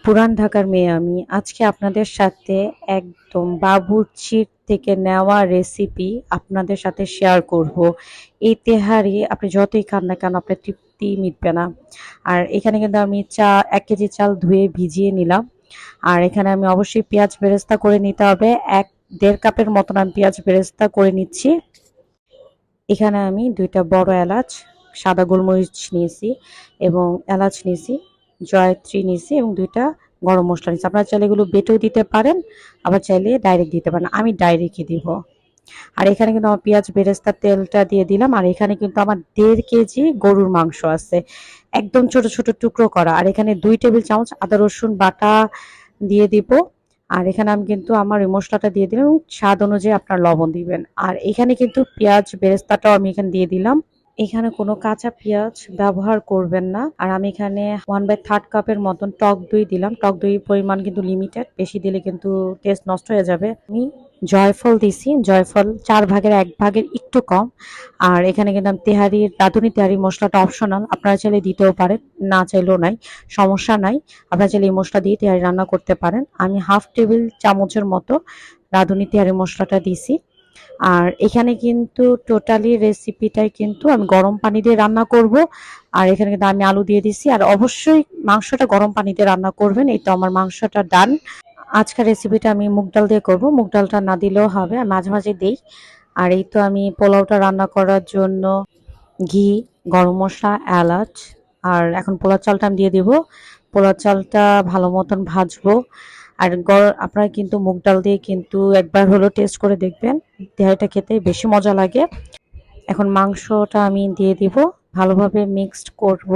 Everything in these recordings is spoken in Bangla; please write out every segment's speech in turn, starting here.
পুরান ঢাকার মেয়ে আমি। আজকে আপনাদের সাথে একদম বাবুর্চির থেকে নেওয়া রেসিপি আপনাদের সাথে শেয়ার করব। এই তেহারি আপনি যতই খান না কেন আপনার তৃপ্তি মিটবে না। আর এখানে কিন্তু আমি ১ কেজি চাল ধুয়ে ভিজিয়ে নিলাম। আর এখানে আমি অবশ্যই পেঁয়াজ বেরেস্তা করে নিতে হবে। ১-১.৫ কাপের মতন আমি পেঁয়াজ বেরেস্তা করে নিচ্ছি। এখানে আমি ২ টা বড় এলাচ, সাদা গোলমরিচ নিয়েছি এবং এলাচ নিয়েছি, জয়ত্রী নিয়েছি এবং ২ টা গরম মসলা নিয়েছি। আপনারা চাইলে এগুলো বেটেও দিতে পারেন, আবার চাইলে ডাইরেক্ট দিতে পারেন। আমি ডাইরেক্টই দিব। আর এখানে কিন্তু আমার পেঁয়াজ বেরেস্তার তেলটা দিয়ে দিলাম। আর এখানে কিন্তু আমার ১.৫ কেজি গরুর মাংস আছে। একদম ছোট, ছোট টুকরো করা। আর এখানে ২ টেবিল চামচ আদা রসুন বাটা দিয়ে দিব। আর এখানে আমি কিন্তু আমার এই মসলাটা দিয়ে দিলাম এবং স্বাদ অনুযায়ী আপনার লবণ দিবেন। আর এখানে কিন্তু পেঁয়াজ বেরেস্তাটাও আমি এখানে দিয়ে দিলাম। এখানে কোনো কাঁচা পেঁয়াজ ব্যবহার করবেন না। আর আমি এখানে 1/3 কাপের মতন টক দই দিলাম। টক দইয়ের পরিমাণ কিন্তু লিমিটেড, বেশি দিলে কিন্তু টেস্ট নষ্ট হয়ে যাবে। আমি জয়ফল দিছি, জয়ফল ৪ ভাগের ১ ভাগের একটু কম। আর এখানে কিন্তু আমি রাঁধুনি তেহারির মশলাটা অপশনাল, আপনারা চাইলে দিতেও পারেন, না চাইলেও নাই, সমস্যা নাই। আপনারা চাইলে এই মশলা দিয়ে তেহারি রান্না করতে পারেন। আমি 1/2 টেবিল চামচের মতো রাঁধুনি তেহারি মশলাটা দিছি। আর এখানে কিন্তু টোটালি রেসিপিটাই কিন্তু আমি গরম পানি দিয়ে রান্না করব। আর এখানে কিন্তু আমি আলু দিয়ে দিছি। আর অবশ্যই মাংসটা গরম পানিতে রান্না করবেন। এই তো আমার মাংসটা ডান। আজকের রেসিপিটা আমি মুগ ডাল দিয়ে করব। মুগ ডালটা না দিলেও হবে, আমি মাঝে মাঝে দেই। আর এই তো আমি পোলাওটা রান্না করার জন্য ঘি, গরম মসলা, এলাচ আর এখন পোলার চালটা আমি দিয়ে দিব। পোলার চালটা ভালো মতন ভাজবো। আর আপনারা কিন্তু মুগ ডাল দিয়ে কিন্তু একবার হলেও টেস্ট করে দেখবেন। তেহারিটা খেতে বেশি মজা লাগে। এখন মাংসটা আমি দিয়ে দিব, ভালোভাবে মিক্সড করব।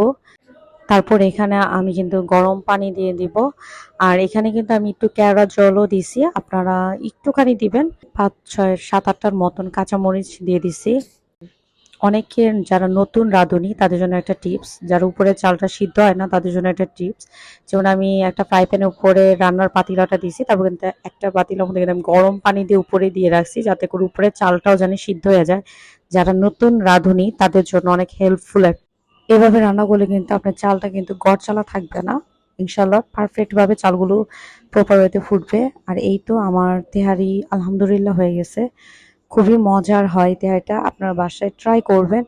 তারপর এখানে আমি কিন্তু গরম পানি দিয়ে দিব। আর এখানে কিন্তু আমি একটু কেওড়া জলও দিছি, আপনারা একটুখানি দিবেন। ৫, ৬, ৭, ৮টার মতন কাঁচামরিচ দিয়ে দিছি। অনেকের যারা নতুন রাঁধুনি তাদের জন্য একটা টিপস, যারা উপরে চালটা সিদ্ধ হয় না তাদের জন্য একটা টিপস। যেমন আমি একটা ফ্রাই প্যানের উপরে রান্নার পাতিলাটা দিছি, তারপর কিন্তু একটা পাতিলার মধ্যে কিন্তু আমি গরম পানি দিয়ে উপরে দিয়ে রাখছি, যাতে করে উপরে চালটাও জানি সিদ্ধ হয়ে যায়। যারা নতুন রাঁধুনি তাদের জন্য অনেক হেল্পফুল। এভাবে রান্না করলে কিন্তু আপনার চালটা কিন্তু গড়চালা থাকবে না। ইনশাল্লাহ পারফেক্ট ভাবে চালগুলো প্রপার ওয়েতে ফুটবে। আর এই তো আমার তেহারি আলহামদুলিল্লাহ হয়ে গেছে। খুবই মজার হয় তেহারিটা, আপনারা বাসায় ট্রাই করবেন।